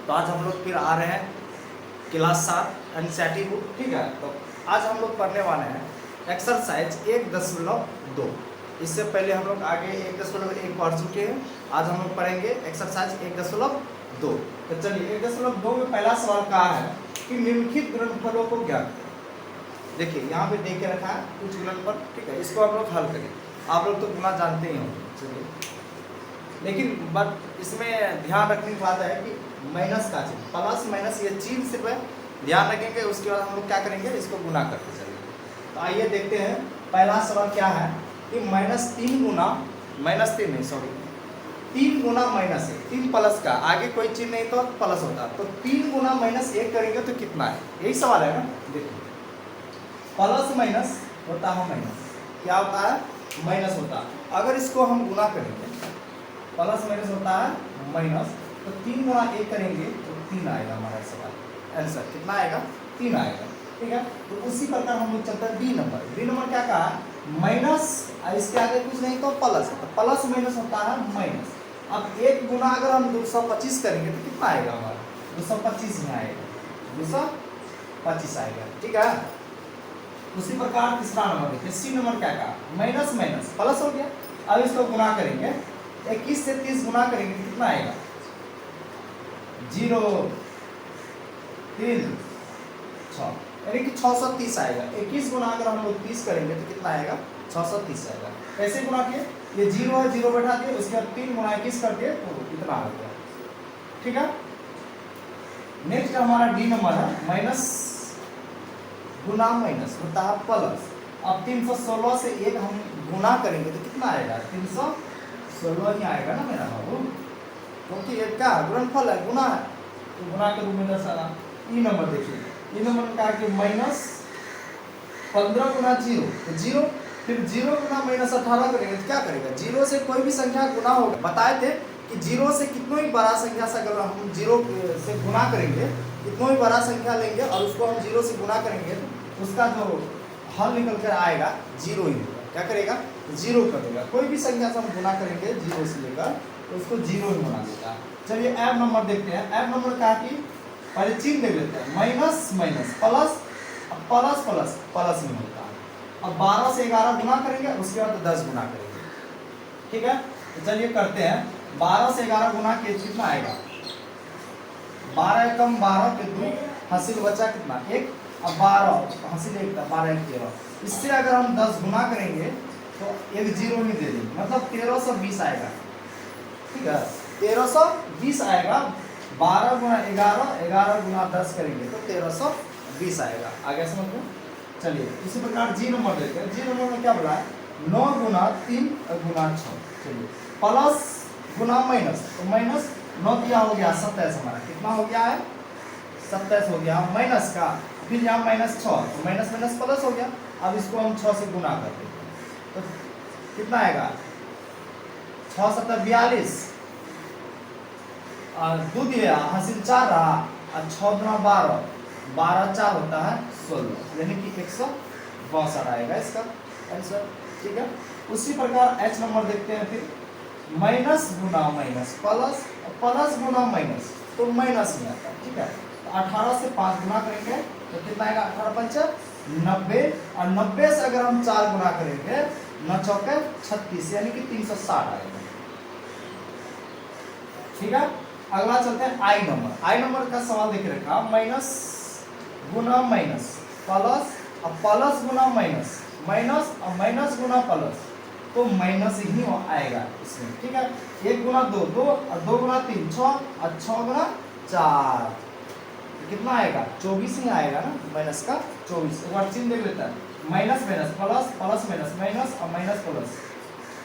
तो आज हम लोग फिर आ रहे हैं क्लास 7 एनसीईआरटी बुक, ठीक है। तो आज हम लोग पढ़ने वाले हैं एक्सरसाइज 1.2। इससे पहले हम लोग आगे 1.1 पढ़ चुके हैं। आज हम लोग पढ़ेंगे एक्सरसाइज 1.2। तो चलिए 1.2 में पहला सवाल कहा है कि निम्नलिखित गुणनफलों को ज्ञात करें। देखिए यहाँ पे दे के रखा है कुछ गुणनफल, ठीक है। इसको आप लोग हल करें। आप लोग तो गुना जानते ही होंगे, चलिए। लेकिन बट इसमें ध्यान रखने की बात है कि माइनस का चिन्ह, प्लस माइनस ये चिन्ह सिर्फ ध्यान रखेंगे। उसके बाद हम लोग क्या करेंगे, इसको गुना करते चलेंगे। तो आइए देखते हैं पहला सवाल क्या है कि -3 गुना -3 नहीं, सॉरी 3 गुना -1, 3 प्लस का आगे कोई चिन्ह नहीं तो प्लस होता, तो 3 गुना -1 करेंगे तो कितना है, यही सवाल है ना। देखिए प्लस माइनस होता है माइनस, क्या होता है, माइनस होता है। अगर इसको हम गुना करेंगे, प्लस माइनस होता है माइनस, तो 3 गुना 1 करेंगे तो 3 आएगा हमारा सवाल, आंसर कितना आएगा, 3 आएगा, ठीक है। तो उसी प्रकार हम लोग चलते हैं बी नंबर। बी नंबर क्या कहा, माइनस, इसके आगे कुछ नहीं तो प्लस, तो प्लस माइनस होता है माइनस। अब 1 गुना अगर हम 225 करेंगे तो कितना आएगा हमारा, 225 में आएगा, 225 आएगा, ठीक है। उसी प्रकार तीसरा नंबर देखिए, सी नंबर क्या कहा, माइनस माइनस प्लस हो गया। अब इसको गुना करेंगे, 21 से 30 गुना करेंगे कितना आएगा, 0 3 6, यानी कि 630 आएगा। 21 गुना अगर हम लोग 30 करेंगे तो कितना आएगा, 630 आएगा। कैसे गुना किए, ये 0 है, 0 बैठा दिए, उसके बाद 3 गुना 21 करके तो इतना आ गया, ठीक है। नेक्स्ट हमारा डी नंबर है, माइनस गुना माइनस होता है प्लस। अब 316 से 1 हम गुना करेंगे तो कितना आएगा, 316 ही आएगा ना मेरा बाबू, क्योंकि ये क्या गुणनफल है, गुना है, तो गुना के रूप में दर्शाना। ई नंबर देखिए, ई नंबर में कहा कि माइनस 15 गुना 0, तो 0, फिर 0 गुना -18 करेंगे तो क्या करेगा, 0 से कोई भी संख्या गुना होगा। बताए थे कि 0 से कितनी ही बड़ा संख्या से अगर हम 0 से गुना करेंगे, कितना ही बड़ा संख्या लेंगे और उसको हम 0 से गुना करेंगे तो उसका जो हल निकल कर आएगा 0 ही होगा। क्या करेगा, 0 कर देगा। कोई भी संख्या से हम गुना करेंगे 0 से लेकर तो उसको 0 ही बना देगा। चलिए एफ नंबर देखते हैं। एफ नंबर कहा कि पहले चिन्ह देख लेते हैं, minus minus plus, plus plus plus में होता है। अब 12 से 11 गुना करेंगे, उसके बाद 10 गुना करेंगे, ठीक है। तो चलिए करते हैं, 12 से 11 गुना किए कितना आएगा, 12 कम 12 के 2, हासिल बचा कितना 1, अब 12 हासिल 1 था, 12 1 13। इससे अगर हम 10 गुना करेंगे तो एक 0 ही दे देंगे, मतलब 1320 आएगा, ठीक है। 1320 आएगा। 12 गुना 11, 11 गुना 10 करेंगे तो 1320 आएगा। आगे समझ में। चलिए इसी प्रकार जी नंबर देखते हैं। जी नंबर में क्या बोला है, 9 गुना 3 गुना 6। चलिए प्लस गुना माइनस, तो माइनस 9 किया हो गया 27, हमारा कितना हो गया है, 27 हो गया। माइनस का फिर यहाँ -6, तो माइनस माइनस प्लस हो गया। अब इसको हम 6 से गुना कर देते हैं तो कितना आएगा, 6 7 42, और 2 दिया हासिल 4 रहा, और 6 गुना 12, 12 4 होता है 16, यानी कि 162 आएगा इसका आंसर, ठीक है। उसी प्रकार एच नंबर देखते हैं। फिर माइनस गुना माइनस प्लस, प्लस गुना माइनस तो माइनस में आता है, ठीक है। तो 18 से 5 गुना करेंगे तो कितना आएगा, 18 5 90, और 90 से अगर हम 4 गुना करेंगे 9 चौके 36, यानी कि 360 आएगा, ठीक है। अगला चलते हैं आई नंबर। आई नंबर का सवाल देख रखा, माइनस गुना माइनस प्लस, अब प्लस गुना माइनस, माइनस और माइनस गुना प्लस, तो माइनस ही आएगा इसमें, ठीक है। 1 गुना 2 2, और 2 गुना 3 6, और 6 गुना 4 कितना आएगा, 24 ही आएगा ना, माइनस का 24। एक बार चिन्ह देख लेता है, minus minus plus, plus minus minus, और माइनस प्लस,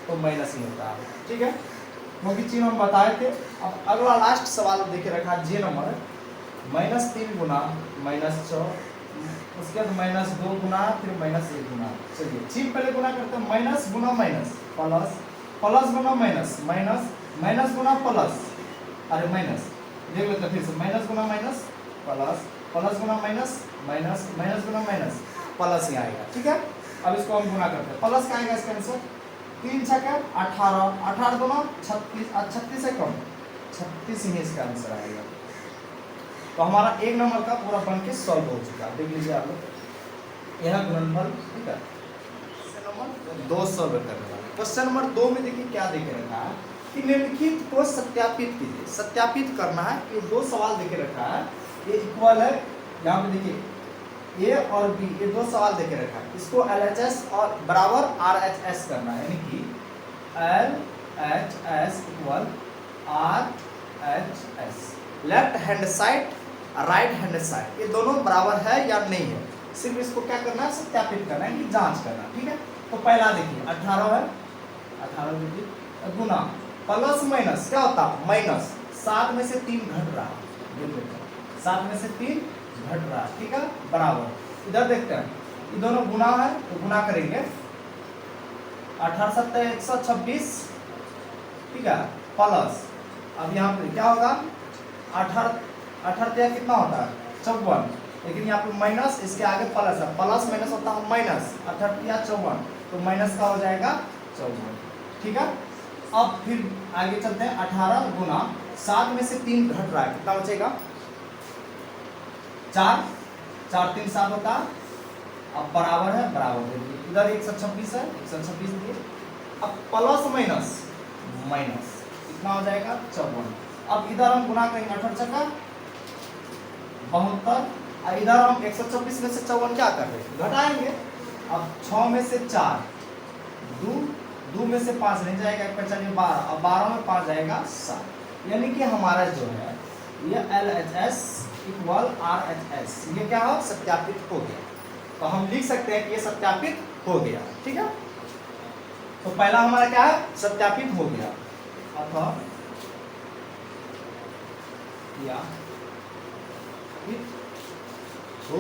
तो माइनस ही होता है, ठीक है, क्योंकि चिन्ह हम बताए थे। अब अगला लास्ट सवाल देखे रखा जे नंबर, -3 गुना -6, उसके बाद -2 गुना, फिर -1 गुना। चलिए चिन्ह पहले गुना करते हैं, माइनस गुना माइनस प्लस, प्लस गुना माइनस माइनस, माइनस गुना प्लस, अरे माइनस देख लेते हैं फिर से, माइनस गुना माइनस प्लस, प्लस गुना माइनस माइनस, माइनस गुना माइनस प्लस ही आएगा, ठीक है। अब इसको हम गुना करते हैं, प्लस का आएगा इसका आंसर, 3 6 18, 18 गुना 36, 36 से कम 36 ही इसका आंसर आएगा, तो हमारा 1 नंबर का पूरा बन के सॉल्व हो चुका है। देख लीजिए आप लोग, यह गुणनफल, ठीक है। क्वेश्चन नंबर 2 सॉल्व करने वाले। क्वेश्चन नंबर 2 में देखिए क्या दे के रखा है कि निम्नलिखित को सत्यापित कीजिए। सत्यापित करना है, ये 2 सवाल दे के रखा है, ये इक्वल है। यहाँ पे देखिए ए और बी, ये 2 सवाल दे के रखा है, इसको LHS और बराबर RHS करना है, यानी कि LHS equal RHS। Left hand side, right hand side, ये दोनों बराबर है या नहीं है, सिर्फ इसको क्या करना है, सत्यापित करना है कि जांच करना, ठीक है। तो पहला देखिए 18 है, 18 देखिए गुना प्लस माइनस क्या होता है, माइनस 7 में से 3 घट रहा है, 7 में से 3 घट रहा है, ठीक है, बराबर। इधर देखते हैं, ये दोनों गुना है तो गुना करेंगे, 18 7 126, ठीक है, प्लस अब यहाँ पे क्या होगा, 18 कितना होता है 54, लेकिन यहाँ पे माइनस, इसके आगे प्लस है, प्लस माइनस होता है माइनस, 18 54, तो माइनस का हो जाएगा 54, ठीक है। अब फिर आगे चलते हैं, 18 गुना 7 में से 3 घट रहा है, कितना बचेगा 4, 4 3 7 होता है, अब बराबर है, बराबर दे दीजिए, इधर 126 है, 126 दिए, अब प्लस माइनस माइनस कितना हो जाएगा 54। अब इधर हम गुना करेंगे, 18 चक्का 72, और इधर हम 126 में से 54 क्या कर रहे हैं, घटाएंगे। अब 6 में से 4 2 में से 5 नहीं जाएगा, एक चलिए 12, अब 12 में 5 जाएगा 7, यानी कि हमारा जो है ये LHS इक्वल RHS, ये क्या हो, सत्यापित हो गया। तो हम लिख सकते हैं कि ये सत्यापित हो गया, ठीक है। तो पहला हमारा क्या है, सत्यापित हो गया अथवा या हो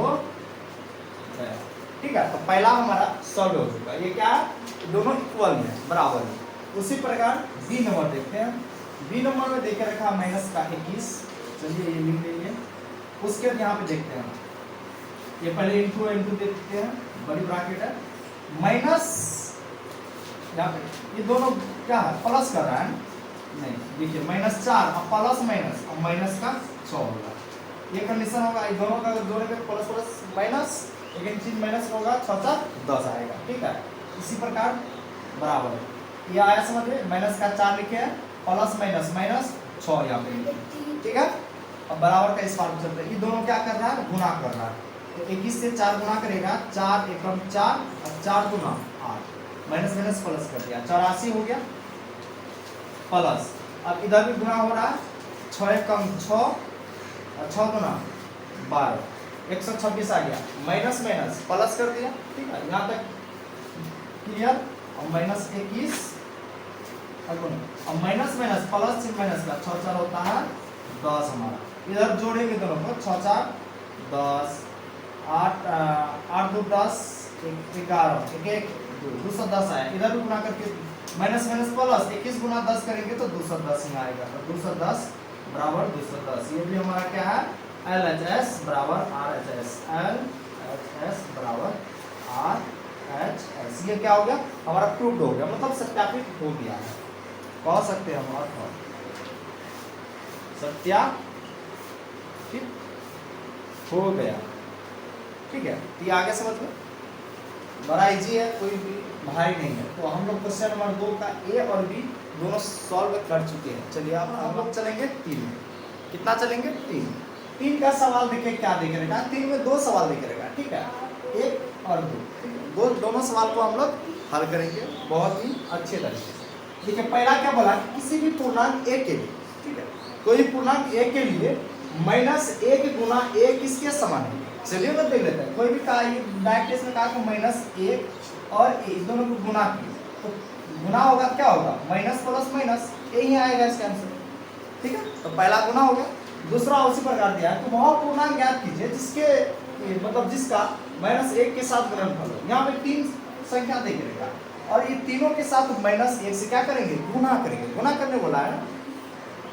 गया, ठीक है। तो पहला हमारा सॉल्व हो चुका, ये क्या है, दोनों इक्वल में बराबर है। उसी प्रकार बी नंबर देखते हैं, बी नंबर में देखे रखा माइनस का 21, चलिए ये लिख लीजिए। उसके बाद यहाँ पे देखते हैं, ये पहले इंटू देखते हैं, बड़ी ब्रैकेट है, माइनस यहाँ पे ये दोनों क्या है, प्लस कर रहा है नहीं, देखिए -4 अब प्लस माइनस, अब माइनस का 6 होगा, ये कंडीशन होगा, ये दोनों का अगर जोड़ेंगे प्लस प्लस माइनस, लेकिन चीज माइनस होगा, 6 4 10 आएगा, ठीक है। इसी प्रकार बराबर है, ये आया समझ में, माइनस का 4 लिखे हैं, प्लस माइनस माइनस 6 यहाँ पे, ठीक है। अब बराबर का इस बार चलते हैं, ये दोनों क्या कर रहा है, गुना कर रहा है, तो 21 से 4 गुना करेगा, 4 एकम 4 और 4 गुना 8, माइनस माइनस प्लस कर दिया, 84 हो गया प्लस। अब इधर भी गुना हो रहा है, 6 एकम 6 और 6 गुना 12, 126 आ गया, माइनस माइनस प्लस कर दिया, ठीक है, यहाँ तक क्लियर। और माइनस 21 अब माइनस माइनस प्लस माइनस का 6 4 होता है 10 हमारा, इधर जोड़ेंगे दोनों को, 6 4 10, 8 8 2 10, 11 1 210 आया, इधर भी गुना करके माइनस माइनस प्लस 21 गुना 10 करेंगे तो 210 ही आएगा, तो 210 बराबर 210, ये भी हमारा क्या है, LHS बराबर RHS, LHS बराबर RHS, ये क्या हो गया, हमारा प्रूव्ड हो गया, मतलब सत्यापित हो गया है, कह सकते हैं हम सत्यापित हो गया, ठीक है। तो ये आगे समझ में बड़ा इजी है, कोई भी भारी नहीं है। तो हम लोग क्वेश्चन नंबर 2 का ए और बी दोनों सॉल्व कर चुके हैं। चलिए अब हम लोग चलेंगे 3, कितना चलेंगे 3 का सवाल देखिए क्या देख रहेगा, 3 में 2 सवाल देख रहेगा, ठीक है, 1 और 2, दोनों सवाल को हम लोग हल करेंगे बहुत ही अच्छे तरीके से। देखिए पहला क्या बोला, किसी भी पूर्णांक a के लिए, ठीक है, कोई पूर्णांक a के लिए -1 गुना a किसके समान है, चलिए मैं देख लेते हैं। कोई भी कहा, ये डायरेक्ट टेस्ट में कहा कि -1 और a दोनों को गुना किए, तो गुना होगा क्या होगा, माइनस प्लस माइनस, यही आएगा इसका आंसर, ठीक है। तो पहला गुना हो गया। दूसरा उसी प्रकार दिया है, तो वह पूर्णांक ज्ञात कीजिए जिसके मतलब जिसका -1 के साथ गुणनफल हो। यहाँ पे 3 संख्या देख रहेगा और ये तीनों के साथ -1 से क्या करेंगे, गुना करेंगे, गुना करने बोला है।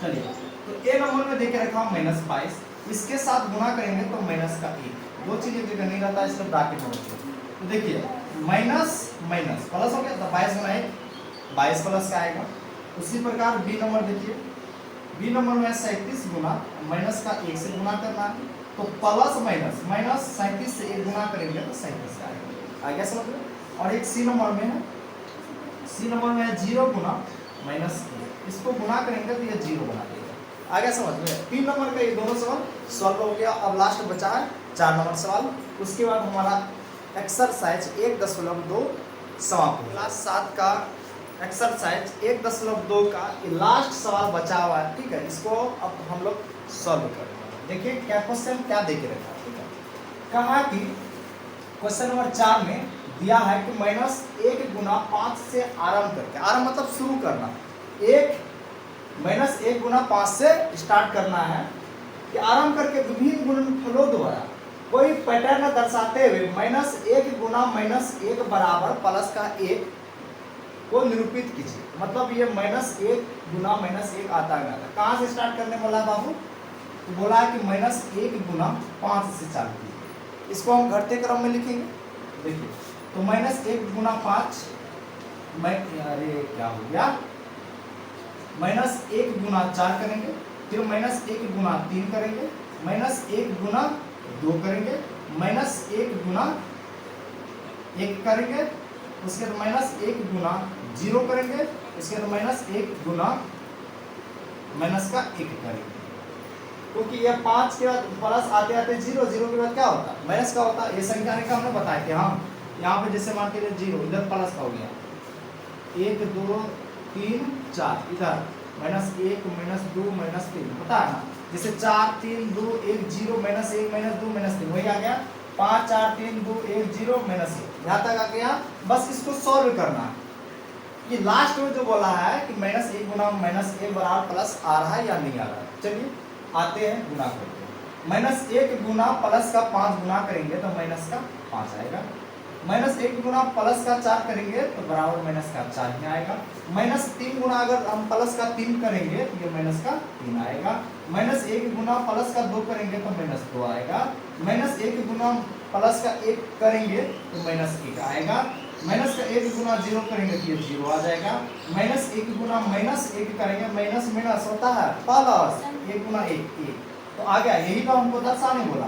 चलिए तो ए नंबर में देखे रखा -22, इसके साथ गुना करेंगे तो माइनस का 1, दो चीजें जगह नहीं रहता, इसलिए ब्रैकेट में रखिए। तो देखिए माइनस माइनस प्लस हो गया, तो 22 गुना 1 22 प्लस का आएगा। उसी प्रकार बी नंबर देखिए, बी नंबर में 37 गुना माइनस का 1 से गुना करना है, तो प्लस माइनस माइनस 37 से 1 गुना करेंगे तो 37 का आएगा। आ गया समझ में? और एक सी नंबर में है, सी नंबर में है 0 गुना माइनस 1, इसको गुना करेंगे तो ये 0 बना देगा। आ गया समझ में? 3 नंबर का ये दोनों सवाल सॉल्व हो गया। अब लास्ट बचा है 4 नंबर सवाल, उसके बाद हमारा एक्सरसाइज 1.2 समाप्त हो। क्लास 7 का एक्सरसाइज 1.2 का लास्ट सवाल बचा हुआ है, ठीक है। इसको अब हम लोग सॉल्व करेंगे। देखिए क्या क्वेश्चन क्या दे के रखा है, ठीक है। कहा कि क्वेश्चन नंबर 4 में दिया है कि -1 गुना 5 से आरंभ करके, आरंभ मतलब शुरू करना, -1 गुना 5 से स्टार्ट करना है कि आरंभ करके विभिन्न गुणनफलों द्वारा कोई पैटर्न दर्शाते हुए -1 गुना -1 बराबर प्लस का 1 को निरूपित कीजिए। मतलब ये -1 गुना -1 आता है। कहाँ से स्टार्ट करने वाला बाबू? तो बोला है कि -1 गुना 5 से चालू कीजिए। इसको हम घटते क्रम में लिखेंगे। देखिए तो -1 गुना 5, अरे क्या हो गया, -1 गुना 4 करेंगे, फिर -1 गुना 3 करेंगे, -1 गुना 2 करेंगे, -1 गुना 1 करेंगे, उसके बाद -1 गुना 0 करेंगे, इसके बाद -1 गुना माइनस का 1 करेंगे। क्योंकि ये 5 के बाद प्लस आते आते 0, 0 के बाद क्या होता है? माइनस का होता है। ये संख्या का हमने बताया कि हाँ यहाँ पे जैसे मान के 0 इधर प्लस का हो गया, 1 2 3 4, इधर -1 -2 -3 होता है ना। जैसे 4 3 2 1 0 -1 -2 -3 वही आ गया। 5 4 3 2 1 0 -1 यहाँ तक आ गया। बस इसको सॉल्व करना है कि लास्ट में जो बोला है कि -1 गुना -1 बराबर प्लस आ रहा है या नहीं आ रहा है। चलिए आते हैं गुना करते हैं। -1 गुना प्लस का 5 गुना करेंगे तो माइनस का 5 आएगा। -1 गुना प्लस का 4 करेंगे तो बराबर माइनस का 4 ही आएगा। -3 गुना अगर हम प्लस का 3 करेंगे तो ये माइनस का 3 आएगा। -1 गुना प्लस का 2 करेंगे तो -2 आएगा। -1 गुना प्लस का 1 करेंगे तो -1 आएगा। -1 गुना 0 करेंगे तो ये 0 आ जाएगा। -1 गुना -1 करेंगे, माइनस माइनस होता है प्लस, 1 गुना 1 1 तो आ गया। यही तो हमको दर्शाने बोला,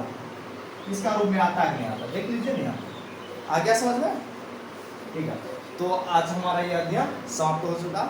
इसका रूप में आता है नहीं आता, देख लीजिए नहीं आता। आ गया समझ में? ठीक है, तो आज हमारा यह अध्याय समाप्त हो चुका।